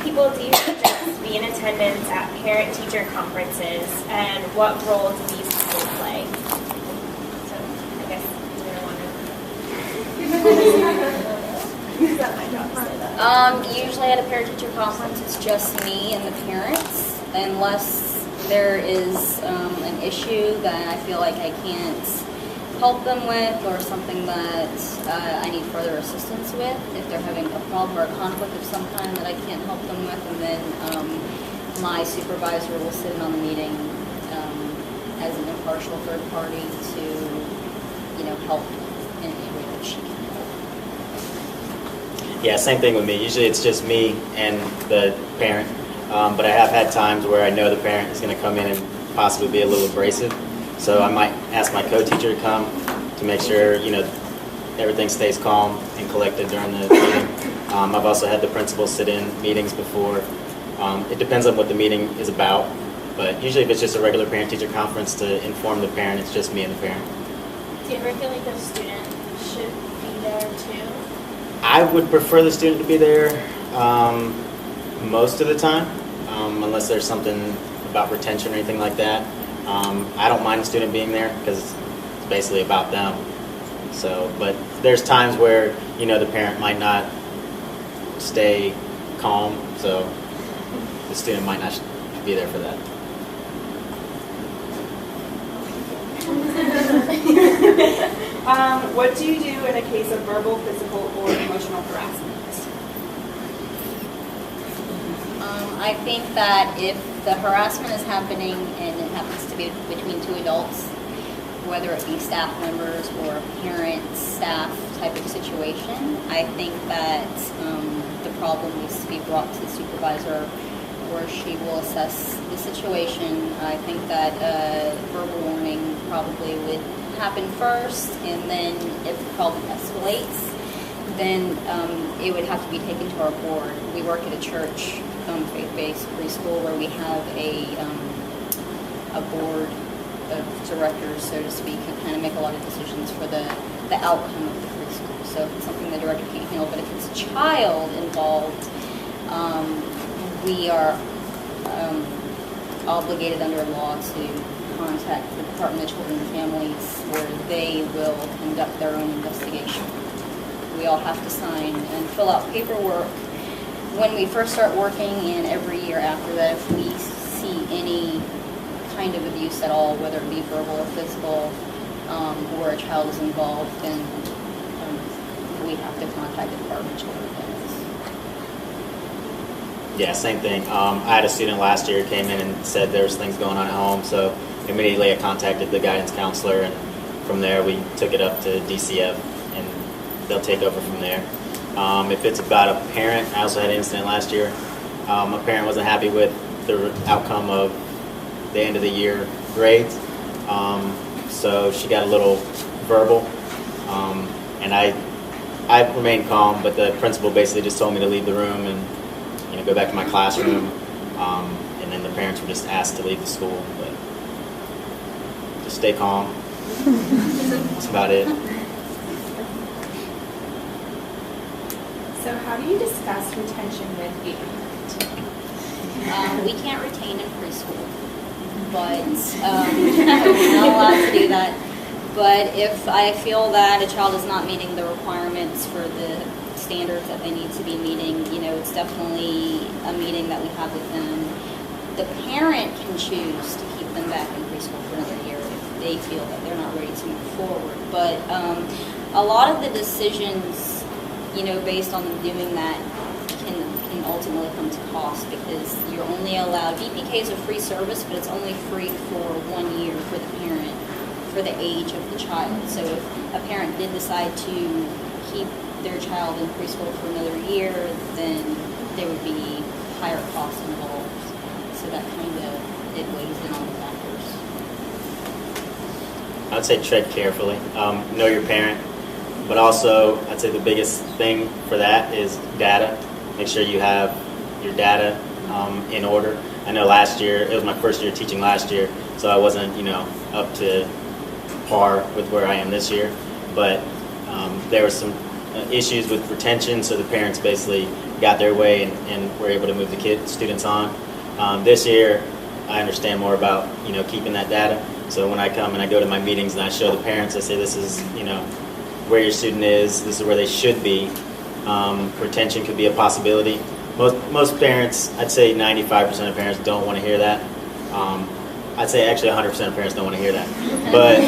people do you suggest be in attendance at parent-teacher conferences, and what role do these people play? So, I guess either one of Is that my job to say that? Usually at a parent-teacher conference, it's just me and the parents, unless there is an issue that I feel like I can't help them with, or something that I need further assistance with. If they're having a problem or a conflict of some kind that I can't help them with, and then my supervisor will sit in on the meeting as an impartial third party to, help in any way that she can help. Yeah, same thing with me. Usually it's just me and the parent, but I have had times where I know the parent is going to come in and possibly be a little abrasive. So I might ask my co-teacher to come to make sure, everything stays calm and collected during the meeting. I've also had the principal sit in meetings before. It depends on what the meeting is about, but usually if it's just a regular parent-teacher conference to inform the parent, it's just me and the parent. Do you ever feel like the student should be there too? I would prefer the student to be there most of the time, unless there's something about retention or anything like that. I don't mind the student being there because it's basically about them. So, but there's times where, the parent might not stay calm, so the student might not be there for that. What do you do in a case of verbal, physical, or emotional harassment? I think that if the harassment is happening and it happens to be between two adults, whether it be staff members or a parent-staff type of situation, I think that the problem needs to be brought to the supervisor, where she will assess the situation. I think that verbal warning probably would happen first, and then if the problem escalates, then it would have to be taken to our board. We work at a church, faith-based preschool, where we have a board of directors, so to speak, who kind of make a lot of decisions for the outcome of the preschool. So if it's something the director can't handle, but if it's a child involved, we are obligated under law to contact the Department of Children and Families, where they will conduct their own investigation. We all have to sign and fill out paperwork when we first start working, and every year after that, if we see any kind of abuse at all, whether it be verbal or physical, or a child is involved, then we have to contact the Department of Children and Families. Yeah, same thing. I had a student last year who came in and said there was things going on at home, so immediately I contacted the guidance counselor, and from there we took it up to DCF, and they'll take over from there. If it's about a parent, I also had an incident last year. A parent wasn't happy with the outcome of the end of the year grades, so she got a little verbal, and I remained calm, but the principal basically just told me to leave the room and go back to my classroom, and then the parents were just asked to leave the school, but just stay calm. That's about it. So how do you discuss retention with a parent? We can't retain in preschool, but we're not allowed to do that. But if I feel that a child is not meeting the requirements for the standards that they need to be meeting, it's definitely a meeting that we have with them. The parent can choose to keep them back in preschool for another year if they feel that they're not ready to move forward. But a lot of the decisions, based on them doing that, can ultimately come to cost, because you're only allowed, VPK is a free service, but it's only free for 1 year for the parent, for the age of the child. So if a parent did decide to keep their child in preschool for another year, then there would be higher costs involved. So that kind of, it weighs in on the factors. I'd say tread carefully. Know your parent. But also, I'd say the biggest thing for that is data. Make sure you have your data in order. I know last year, it was my first year teaching last year, so I wasn't, up to par with where I am this year. But there was some issues with retention, so the parents basically got their way and were able to move the students on. This year, I understand more about keeping that data. So when I come and I go to my meetings and I show the parents, I say this is where your student is, this is where they should be. Retention could be a possibility. Most parents, I'd say 95% of parents don't want to hear that. I'd say actually 100% of parents don't want to hear that. But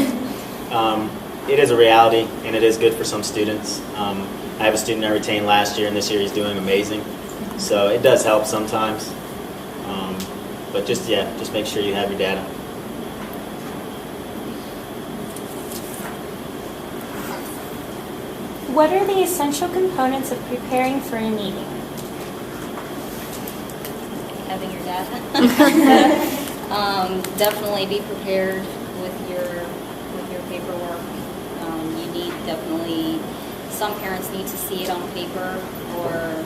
it is a reality, and it is good for some students. I have a student I retained last year, and this year he's doing amazing. So it does help sometimes. But just make sure you have your data. What are the essential components of preparing for a meeting? Having your data. Definitely be prepared with your paperwork. You need definitely, some parents need to see it on paper, or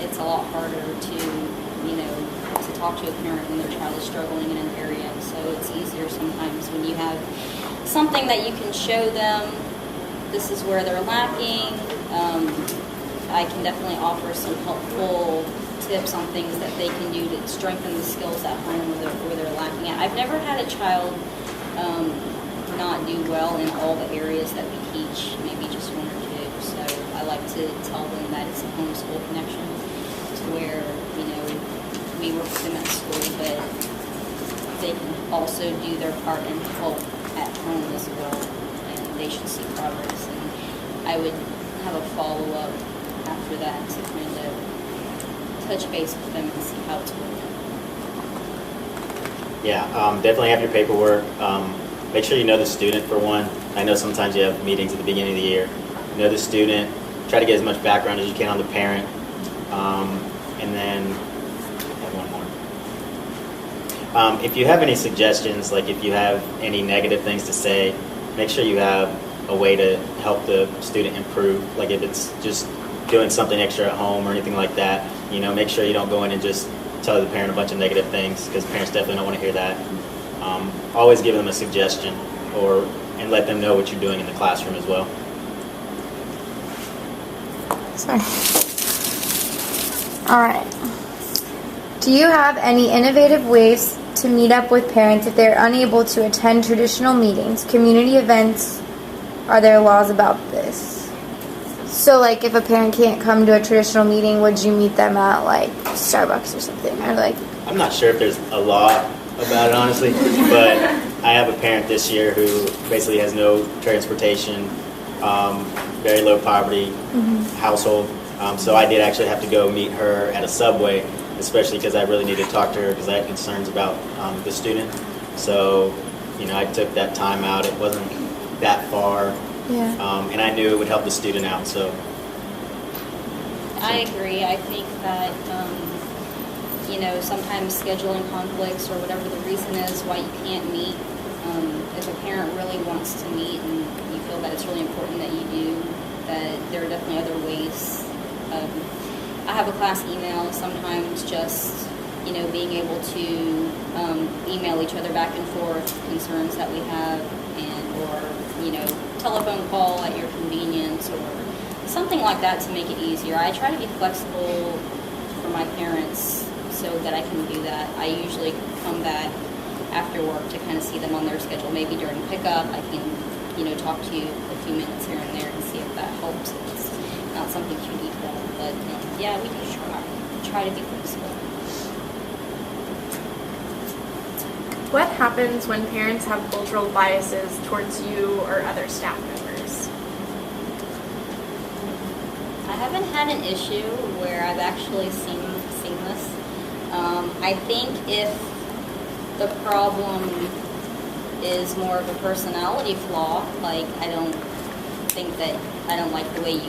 it's a lot harder to talk to a parent when their child is struggling in an area. So it's easier sometimes when you have something that you can show them. This is where they're lacking. I can definitely offer some helpful tips on things that they can do to strengthen the skills at home where they're lacking at. I've never had a child not do well in all the areas that we teach, maybe just one or two. So I like to tell them that it's a homeschool connection to where, we work with them at school, but they can also do their part and help at home as well. They should see progress, and I would have a follow-up after that to kind of touch base with them and see how it's working. Yeah, definitely have your paperwork. Make sure you know the student for one. I know sometimes you have meetings at the beginning of the year. Know the student. Try to get as much background as you can on the parent. And then I have one more. If you have any suggestions, like if you have any negative things to say, make sure you have a way to help the student improve. Like if it's just doing something extra at home or anything like that, make sure you don't go in and just tell the parent a bunch of negative things, because parents definitely don't want to hear that. Always give them a suggestion and let them know what you're doing in the classroom as well. Sorry. All right. Do you have any innovative ways to meet up with parents if they're unable to attend traditional meetings, community events? Are there laws about this? So, like, if a parent can't come to a traditional meeting, would you meet them at, like, Starbucks or something? Or, like... I'm not sure if there's a law about it, honestly, but I have a parent this year who basically has no transportation, very low poverty household. So I did actually have to go meet her at a Subway, especially because I really needed to talk to her because I had concerns about the student. So, I took that time out. It wasn't that far. Yeah. And I knew it would help the student out. So I agree. I think that, sometimes scheduling conflicts or whatever the reason is why you can't meet, if a parent really wants to meet and you feel that it's really important that you do, that there are definitely other ways. I have a class email, sometimes just, being able to email each other back and forth concerns that we have, or telephone call at your convenience or something like that to make it easier. I try to be flexible for my parents so that I can do that. I usually come back after work to kind of see them on their schedule. Maybe during pickup I can, talk to you a few minutes here and there and see if that helps. If it's not something too detailed. But yeah, we can try to be flexible. What happens when parents have cultural biases towards you or other staff members? I haven't had an issue where I've actually seen this. I think if the problem is more of a personality flaw, like I don't like the way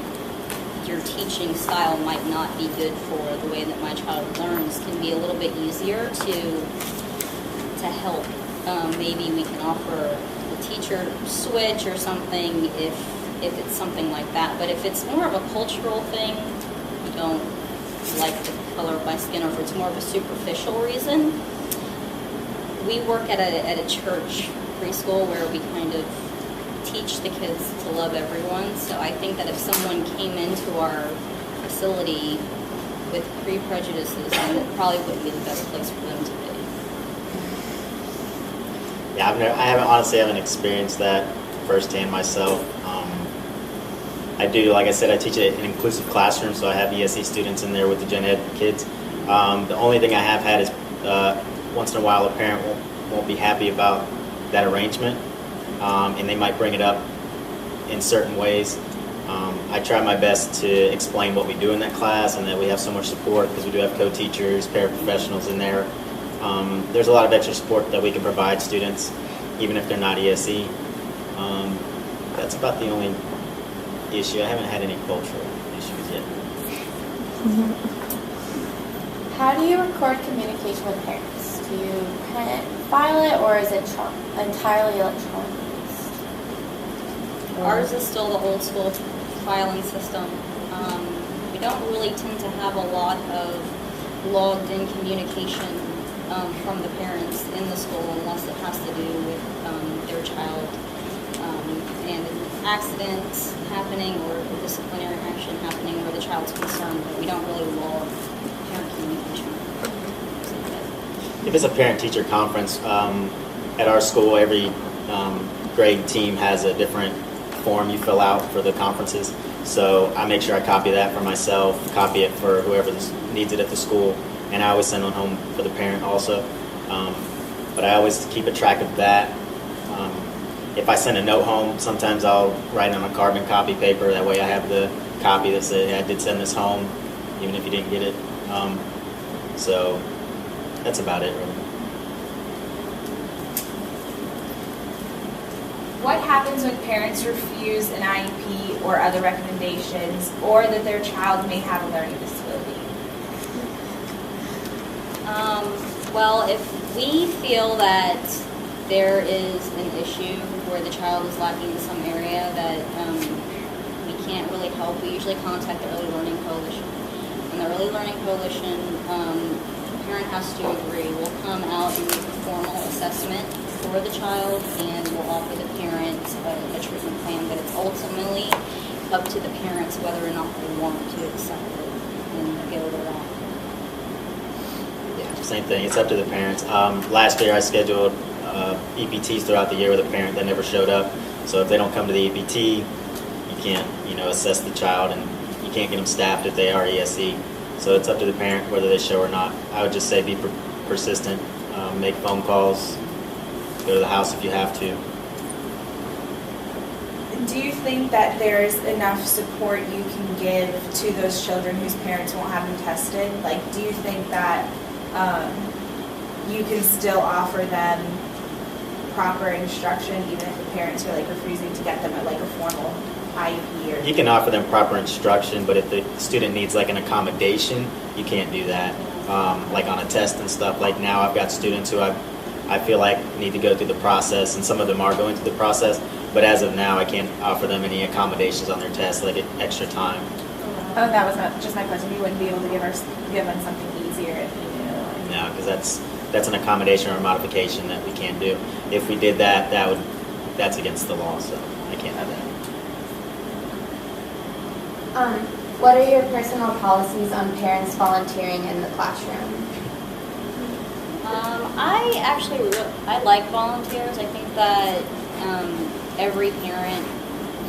your teaching style might not be good for the way that my child learns, can be a little bit easier to help. Maybe we can offer a teacher switch or something if it's something like that. But if it's more of a cultural thing, you don't like the color of my skin, or if it's more of a superficial reason, we work at a church preschool where we kind of teach the kids to love everyone. So I think that if someone came into our facility with pre-prejudices, then it probably wouldn't be the best place for them to be. Yeah, I haven't experienced that firsthand myself. I do, like I said, I teach an inclusive classroom, so I have ESE students in there with the gen ed kids. The only thing I have had is once in a while a parent won't be happy about that arrangement, and they might bring it up in certain ways. I try my best to explain what we do in that class and that we have so much support because we do have co-teachers, paraprofessionals in there. There's a lot of extra support that we can provide students, even if they're not ESE. That's about the only issue. I haven't had any cultural issues yet. How do you record communication with parents? Do you print, file it, or is it entirely electronic based? Ours is still the old school filing system. We don't really tend to have a lot of logged in communication from the parents in the school unless it has to do with their child and an accident happening or a disciplinary action happening where the child's concerned, but we don't really log parent communication. If it's a parent-teacher conference, at our school, every grade team has a different form you fill out for the conferences. So I make sure I copy that for myself, copy it for whoever needs it at the school, and I always send one home for the parent also. But I always keep a track of that. If I send a note home, sometimes I'll write on a carbon copy paper. That way I have the copy that says, I did send this home, even if you didn't get it. So that's about it, really. What happens when parents refuse an IEP or other recommendations, or that their child may have a learning disability? Well, if we feel that there is an issue where the child is lacking in some area that we can't really help, we usually contact the Early Learning Coalition. And the Early Learning Coalition, the parent has to agree. We'll come out and make a formal assessment for the child, and we'll offer the parent a treatment plan, but it's ultimately up to the parents whether or not they want to accept it and go with that. Yeah, same thing. It's up to the parents. Last year I scheduled EPTs throughout the year with a parent that never showed up. So if they don't come to the EPT, you can't, assess the child, and you can't get them staffed if they are ESE. So it's up to the parent whether they show or not. I would just say be persistent, make phone calls, go to the house if you have to. Do you think that there's enough support you can give to those children whose parents won't have them tested? Like, do you think that you can still offer them proper instruction even if the parents are refusing to get them at a formal IEP? Or You can offer them proper instruction, but if the student needs an accommodation, you can't do that. On a test and stuff. Like now I've got students who I feel like need to go through the process, and some of them are going through the process, but as of now I can't offer them any accommodations on their test, extra time. Oh, that was just my question. You wouldn't be able to give them something easier if you knew. No, because that's an accommodation or a modification that we can't do. If we did that, that's against the law, so I can't have that. What are your personal policies on parents volunteering in the classroom? I like volunteers. I think that every parent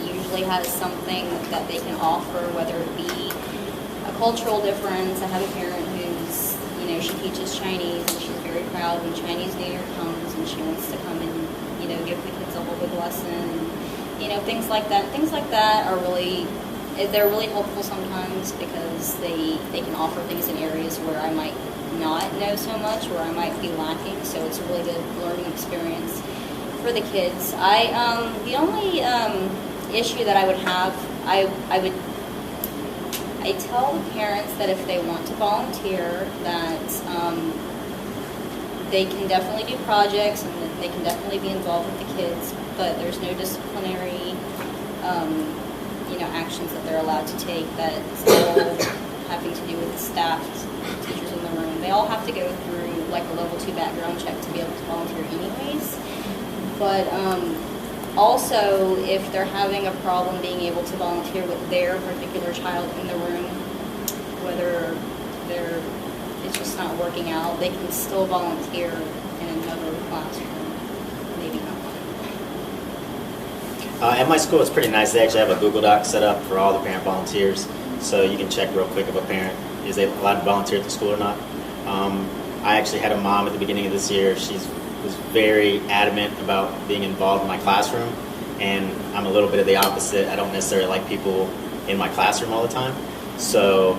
usually has something that they can offer, whether it be a cultural difference. I have a parent who's, she teaches Chinese, and she's very proud when Chinese New Year comes, and she wants to come and, give the kids a whole big lesson, and, things like that. Things like that are they're really helpful sometimes because they can offer things in areas where I might not know so much, where I might be lacking. So it's a really good learning experience for the kids. The only issue that I would have, I tell the parents that if they want to volunteer, that they can definitely do projects and that they can definitely be involved with the kids, but there's no disciplinary actions that they're allowed to take that's all having to do with the staff, teachers in the room. They all have to go through a level 2 background check to be able to volunteer anyways. But Also, if they're having a problem being able to volunteer with their particular child in the room, whether it's just not working out, they can still volunteer in another classroom, maybe not. At my school, it's pretty nice. They actually have a Google Doc set up for all the parent volunteers, so you can check real quick if a parent is allowed to volunteer at the school or not. I actually had a mom at the beginning of this year. She was very adamant about being involved in my classroom, and I'm a little bit of the opposite. I don't necessarily like people in my classroom all the time, so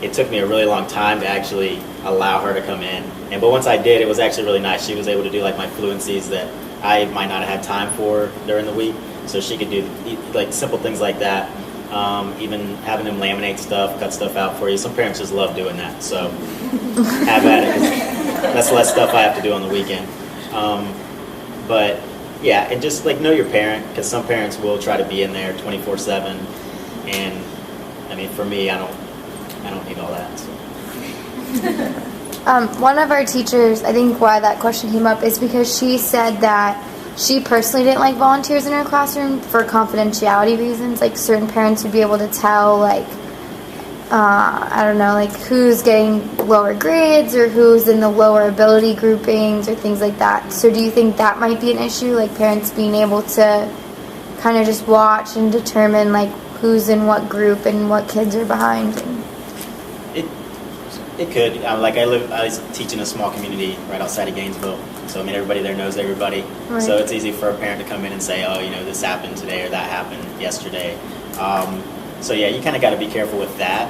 it took me a really long time to actually allow her to come in. But once I did, it was actually really nice. She was able to do like my fluencies that I might not have had time for during the week, so she could do like simple things like that. Even having them laminate stuff, cut stuff out for you. Some parents just love doing that, so have at it. That's less stuff I have to do on the weekend. But yeah, and just like know your parent, because some parents will try to be in there 24/7, and I mean for me, I don't need all that. So. One of our teachers, I think why that question came up is because she said that she personally didn't like volunteers in her classroom for confidentiality reasons. Like certain parents would be able to tell, like, I don't know, like who's getting lower grades or who's in the lower ability groupings or things like that. So do you think that might be an issue, like parents being able to kind of just watch and determine like who's in what group and what kids are behind? It could. Like I teach in a small community right outside of Gainesville, so I mean everybody there knows everybody. Right. So it's easy for a parent to come in and say, oh, you know, this happened today or that happened yesterday. So yeah, you kind of got to be careful with that.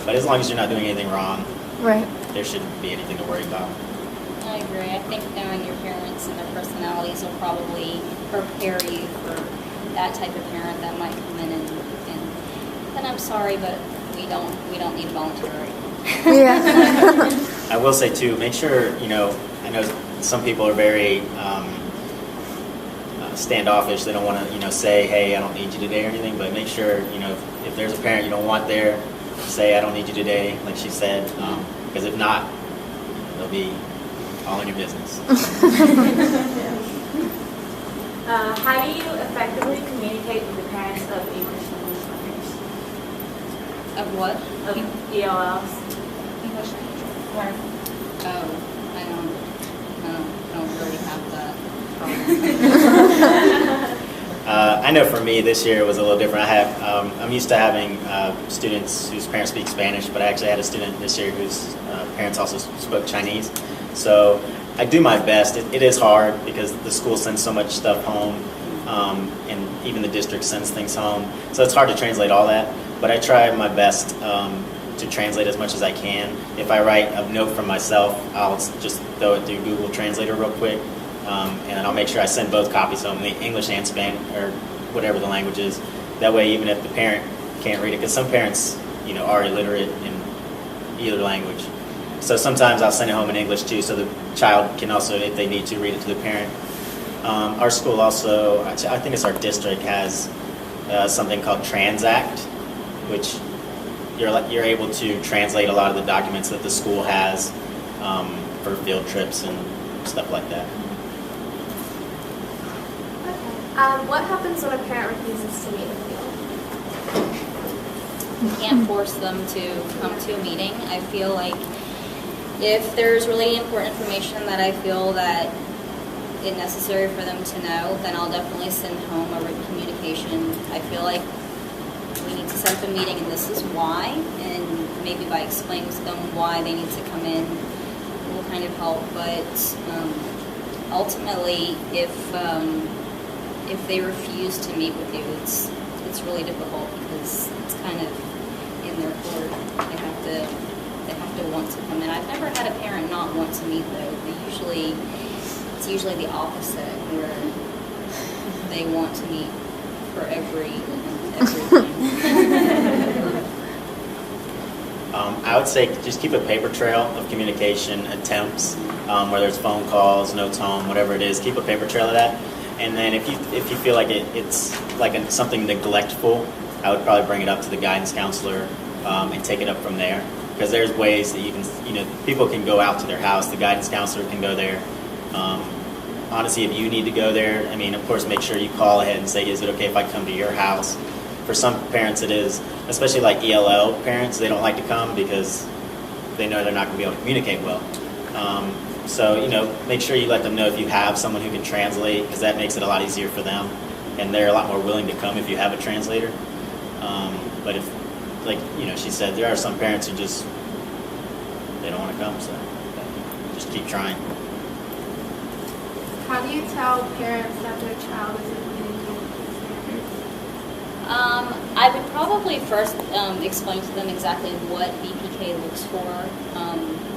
But as long as you're not doing anything wrong, Right. there shouldn't be anything to worry about. I agree. I think knowing your parents and their personalities will probably prepare you for that type of parent that might come in and I'm sorry, but we don't need volunteering. Yeah. I will say too, make sure, you know, I know some people are very standoffish. They don't want to, you know, say, hey, I don't need you today or anything, but make sure, you know, if there's a parent you don't want there, say, I don't need you today, like she said, because if not, they'll be all in your business. How do you effectively communicate with the parents of English language learners? Of what? Of ELLs? English language. Oh, I don't really have that problem. I know for me this year was a little different. I'm used to having students whose parents speak Spanish, but I actually had a student this year whose parents also spoke Chinese. So I do my best. It is hard because the school sends so much stuff home, and even the district sends things home. So it's hard to translate all that, but I try my best to translate as much as I can. If I write a note from myself, I'll just throw it through Google Translator real quick. And then I'll make sure I send both copies home, the English and Spanish, or whatever the language is. That way, even if the parent can't read it, because some parents, you know, are illiterate in either language. So sometimes I'll send it home in English too, so the child can also, if they need to, read it to the parent. Our school also, I think it's our district, has something called Transact, which you're able to translate a lot of the documents that the school has for field trips and stuff like that. What happens when a parent refuses to meet with you? You can't force them to come to a meeting. I feel like if there's really important information that I feel that it's necessary for them to know, then I'll definitely send home a written communication. I feel like we need to set up a meeting and this is why, and maybe by explaining to them why they need to come in will kind of help. But ultimately, if they refuse to meet with you, it's really difficult because it's kind of in their court. They have to want to come in. I've never had a parent not want to meet though. It's usually the opposite, where they want to meet for everything. I would say just keep a paper trail of communication attempts, whether it's phone calls, notes home, whatever it is. Keep a paper trail of that. And then if you feel like it's like something neglectful, I would probably bring it up to the guidance counselor and take it up from there. Because there's ways that you can, people can go out to their house. The guidance counselor can go there. honestly, if you need to go there, I mean, of course, make sure you call ahead and say, is it okay if I come to your house? For some parents it is, especially like ELL parents, they don't like to come because they know they're not going to be able to communicate well. So, you know, make sure you let them know if you have someone who can translate, because that makes it a lot easier for them. And they're a lot more willing to come if you have a translator. But if, like, you know, she said, there are some parents who just, they don't want to come, so just keep trying. How do you tell parents that their child isn't meeting the standards? I would probably first explain to them exactly what BPK looks for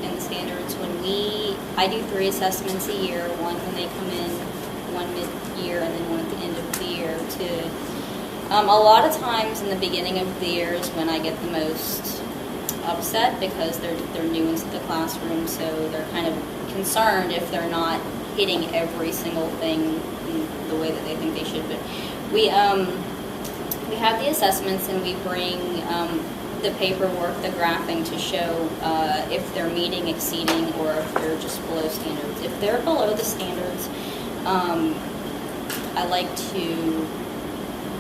in the standards. I do 3 assessments a year, one when they come in, one mid-year, and then one at the end of the year. A lot of times in the beginning of the year is when I get the most upset because they're new into the classroom, so they're kind of concerned if they're not hitting every single thing in the way that they think they should. But we have the assessments, and we bring the paperwork, the graphing to show if they're meeting, exceeding, or if they're just below standards. If they're below the standards, I like to.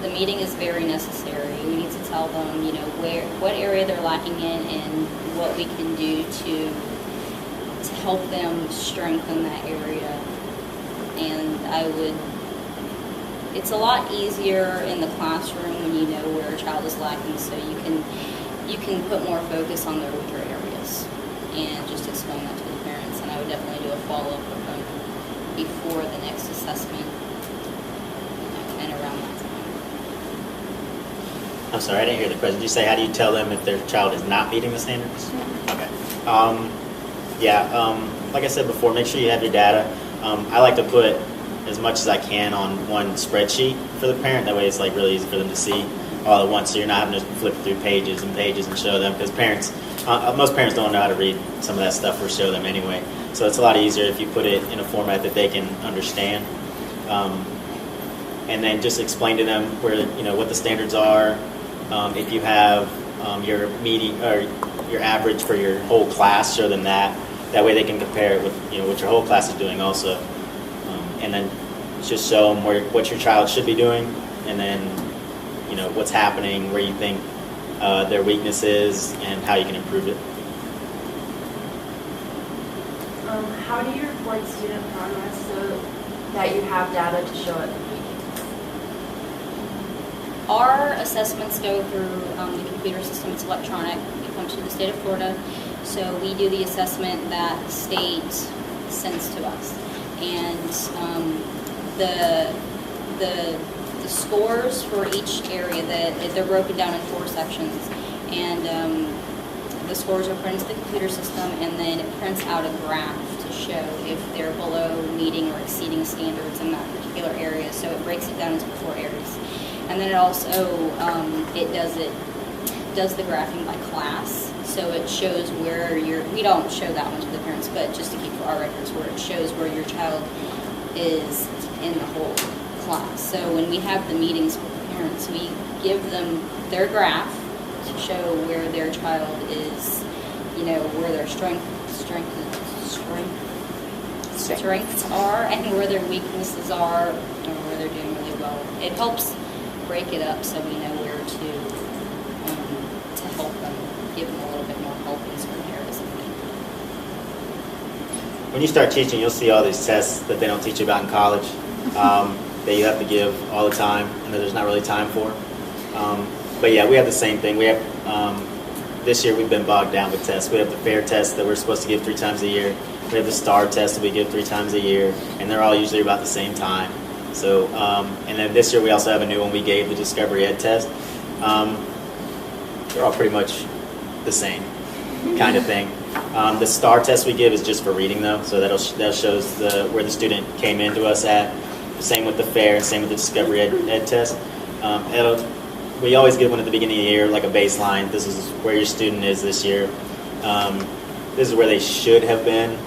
The meeting is very necessary. We need to tell them, you know, what area they're lacking in and what we can do to help them strengthen that area. And it's a lot easier in the classroom when you know where a child is lacking, so you can put more focus on their weaker areas and just explain that to the parents. And I would definitely do a follow-up with them before the next assessment, and around that time. I'm sorry, I didn't hear the question. Did you say, how do you tell them if their child is not meeting the standards? Okay. Like I said before, make sure you have your data. I like to put as much as I can on one spreadsheet for the parent. That way it's like really easy for them to see all at once, so you're not having to flip through pages and pages and show them, because most parents don't know how to read some of that stuff or show them anyway. So it's a lot easier if you put it in a format that they can understand. And then just explain to them where, you know, what the standards are. If you have your median or your average for your whole class, show them that. That way they can compare it with, you know, what your whole class is doing also. And then just show them what your child should be doing, and then, you know, what's happening, where you think their weakness is, and how you can improve it. How do you report student progress so that you have data to show at the meetings? Our assessments go through the computer system. It's electronic. It comes to the state of Florida. So we do the assessment that the state sends to us. And the scores for each area, they're broken down in 4 sections. And the scores are printed to the computer system, and then it prints out a graph to show if they're below meeting or exceeding standards in that particular area. So it breaks it down into 4 areas. And then it also does the graphing by class. So it shows where we don't show that one to the parents, but just to keep for our records, where it shows where your child is in the whole class. So when we have the meetings with the parents, we give them their graph to show where their child is, you know, where their strengths are, and where their weaknesses are, and where they're doing really well. It helps break it up so we know where to help them, give them a little bit more help in certain areas. When you start teaching, you'll see all these tests that they don't teach you about in college, that you have to give all the time, and that there's not really time for. But yeah, we have the same thing. We have this year we've been bogged down with tests. We have the FAIR test that we're supposed to give 3 times a year. We have the STAR test that we give 3 times a year, and they're all usually about the same time. So, and then this year we also have a new one we gave, the Discovery Ed test. They're all pretty much the same kind of thing. The STAR test we give is just for reading, though, so that shows where the student came into us at. Same with the FAIR, and same with the Discovery Ed test. We always give one at the beginning of the year, like a baseline. This is where your student is this year. This is where they should have been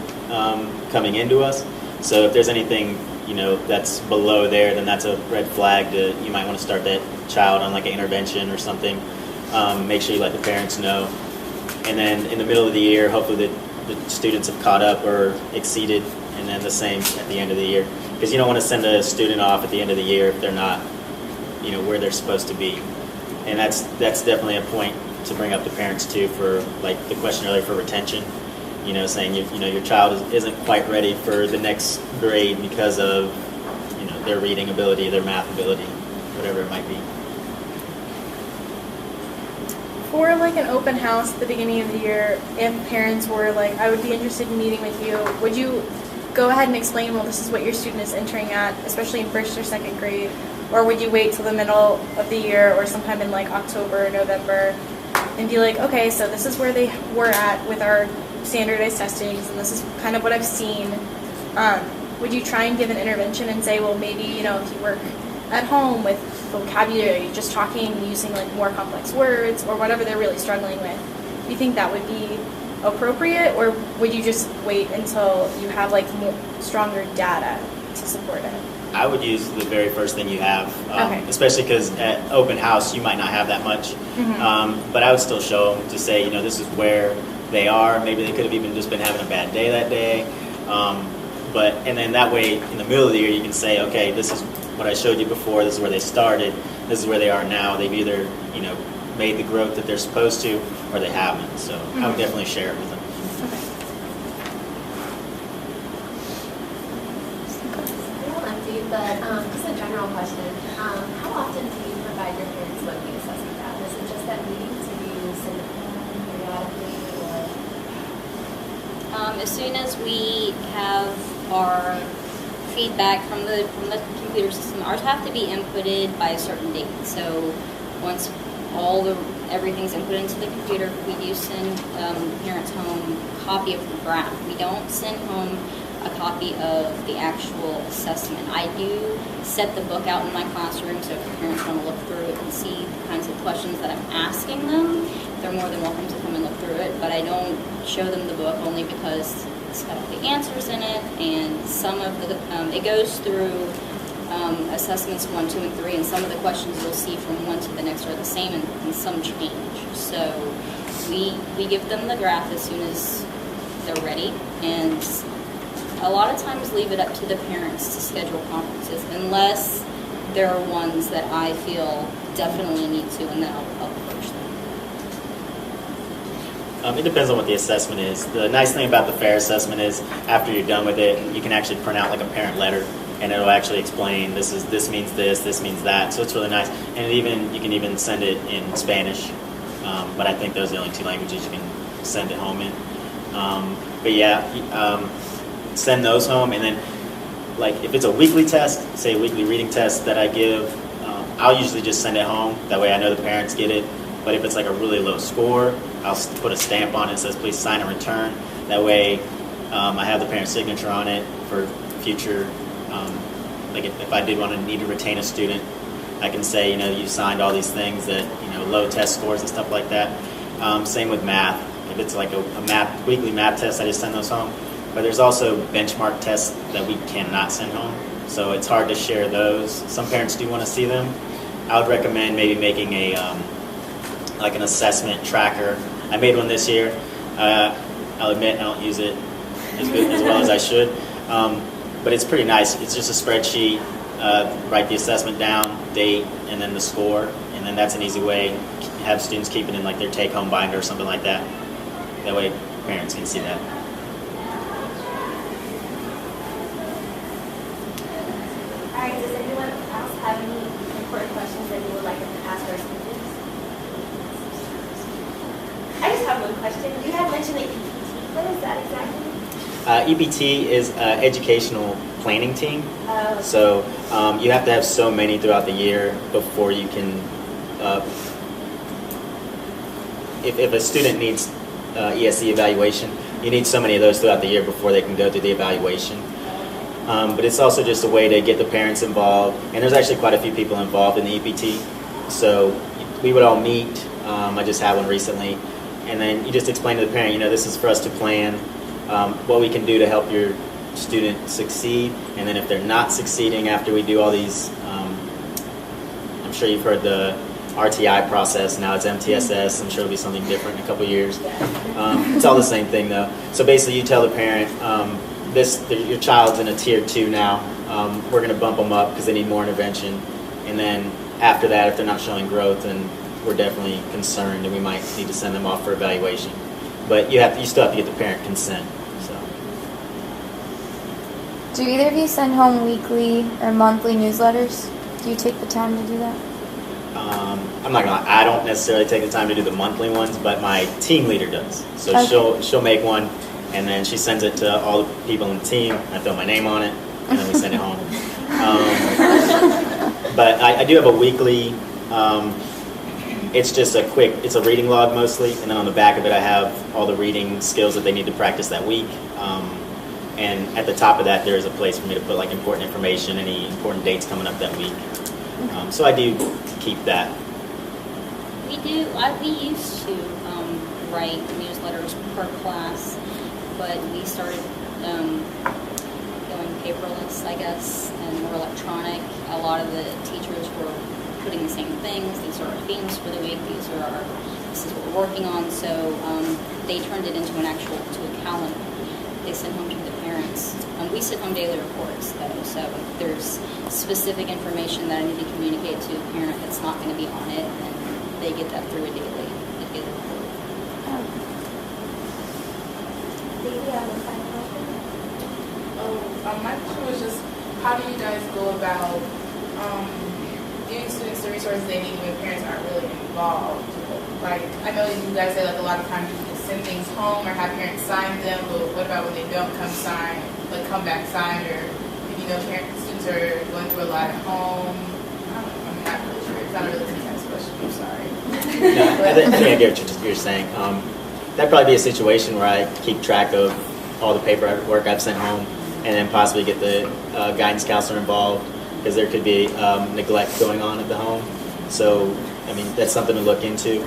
coming into us. So if there's anything, you know, that's below there, then that's a red flag. You might want to start that child on like an intervention or something. Make sure you let the parents know. And then in the middle of the year, hopefully the students have caught up or exceeded, and then the same at the end of the year. Because you don't want to send a student off at the end of the year if they're not, where they're supposed to be. And that's definitely a point to bring up to parents too, for like the question earlier for retention. Saying your child isn't quite ready for the next grade because of their reading ability, their math ability, whatever it might be. For like an open house at the beginning of the year, if parents were like, I would be interested in meeting with you, would you go ahead and explain, well, this is what your student is entering at, especially in first or second grade? Or would you wait till the middle of the year or sometime in like October or November and be like, okay, so this is where they were at with our standardized testings, and this is kind of what I've seen. Would you try and give an intervention and say, well, maybe, if you work at home with vocabulary, just talking, using like more complex words or whatever they're really struggling with, do you think that would be appropriate, or would you just wait until you have like more, stronger data to support it? I would use the very first thing you have, Okay. especially because at open house you might not have that much. But I would still show them to say, this is where they are. Maybe they could have even just been having a bad day that day. And then that way, in the middle of the year, you can say, okay, this is what I showed you before. This is where they started. This is where they are now. They've either, made the growth that they're supposed to, or they haven't. So I would definitely share it with them. But just a general question, how often do you provide your parents with the assessment data? Is it just at meetings, or do you send it home periodically, or? As soon as we have our feedback from the computer system, ours have to be inputted by a certain date. So once everything's inputted into the computer, we do send parents home a copy of the graph. We don't send home a copy of the actual assessment. I do set the book out in my classroom, so if the parents want to look through it and see the kinds of questions that I'm asking them, they're more than welcome to come and look through it. But I don't show them the book only because it's got all the answers in it, and some of the it goes through assessments 1, 2, and 3, and some of the questions you'll see from one to the next are the same, and some change. So we give them the graph as soon as they're ready, and a lot of times leave it up to the parents to schedule conferences, unless there are ones that I feel definitely need to, and then I'll approach them. It depends on what the assessment is. The nice thing about the FAIR assessment is after you're done with it, you can actually print out like a parent letter, and it'll actually explain this means this means that. So it's really nice. And you can even send it in Spanish, but I think those are the only 2 languages you can send it home in. But yeah. Send those home, and then like if it's a weekly test, say a weekly reading test that I give, I'll usually just send it home. That way I know the parents get it. But if it's like a really low score, I'll put a stamp on it that says please sign and return. That way I have the parent's signature on it for future, like if I did want to need to retain a student, I can say, you signed all these things that, low test scores and stuff like that. Same with math. If it's like a weekly math test, I just send those home. But there's also benchmark tests that we cannot send home, so it's hard to share those. Some parents do want to see them. I would recommend maybe making like an assessment tracker. I made one this year. I'll admit I don't use it as well as I should, but it's pretty nice. It's just a spreadsheet. Write the assessment down, date, and then the score, and then that's an easy way. Have students keep it in like their take-home binder or something like that. That way parents can see that. All right, does anyone else have any important questions that you would like to ask our students? I just have one question. You had mentioned the EPT. What is that exactly? EPT is educational planning team. So you have to have so many throughout the year before you can, if a student needs ESE evaluation, you need so many of those throughout the year before they can go through the evaluation. But it's also just a way to get the parents involved. And there's actually quite a few people involved in the EPT. So we would all meet. I just had one recently. And then you just explain to the parent, this is for us to plan what we can do to help your student succeed. And then if they're not succeeding after we do all these, I'm sure you've heard the RTI process. Now it's MTSS. I'm sure it'll be something different in a couple of years. It's all the same thing, though. So basically you tell the parent, your child's in a tier 2 now. We're going to bump them up because they need more intervention. And then after that, if they're not showing growth, then we're definitely concerned and we might need to send them off for evaluation. But you still have to get the parent consent. So. Do either of you send home weekly or monthly newsletters? Do you take the time to do that? I'm not gonna lie, I don't necessarily take the time to do the monthly ones, but my team leader does. So Okay. she'll make one, and then she sends it to all the people in the team. I throw my name on it, and then we send it home. But I do have a weekly. It's just it's a reading log mostly, and then on the back of it I have all the reading skills that they need to practice that week. And at the top of that there is a place for me to put like important information, any important dates coming up that week. So I do keep that. We used to write newsletters per class, but we started going paperless, I guess, and more electronic. A lot of the teachers were putting the same things. These are our themes for the week. This is what we're working on. So they turned it into to a calendar. They sent home to the parents. We send home daily reports, though. So if there's specific information that I need to communicate to a parent that's not going to be on it, then they get that through a daily report. My question was just, how do you guys go about giving students the resources they need when parents aren't really involved? Like, I know you guys say like a lot of times you can send things home or have parents sign them, but what about when they don't come back signed, or if you know students are going through a lot at home? I'm not really sure. It's not a really intense question. I'm sorry. No, I think I get what you're saying. That'd probably be a situation where I keep track of all the paperwork I've sent home, and then possibly get the guidance counselor involved, because there could be neglect going on at the home. So, I mean, that's something to look into.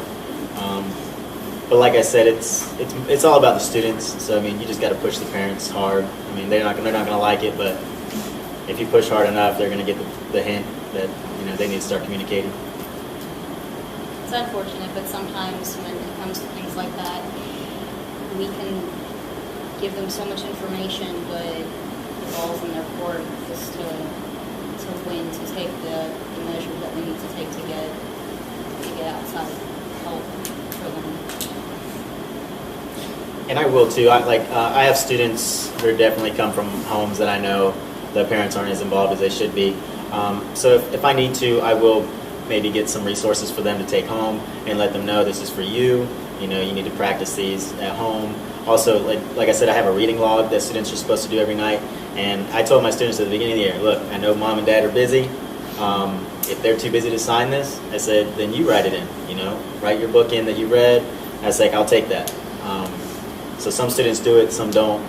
But like I said, it's all about the students. So, I mean, you just got to push the parents hard. I mean, they're not going to like it, but if you push hard enough, they're going to get the hint that they need to start communicating. It's unfortunate, but sometimes when it comes to things like that, we can give them so much information, but the ball's in their court just to take the measures that we need to take to get outside help for them. And I will too. I have students who definitely come from homes that I know the parents aren't as involved as they should be. So if I need to, I will maybe get some resources for them to take home and let them know this is for you. You need to practice these at home. Also, like I said, I have a reading log that students are supposed to do every night. And I told my students at the beginning of the year, look, I know mom and dad are busy. If they're too busy to sign this, I said, then you write it in. Write your book in that you read. I was like, I'll take that. So some students do it, some don't.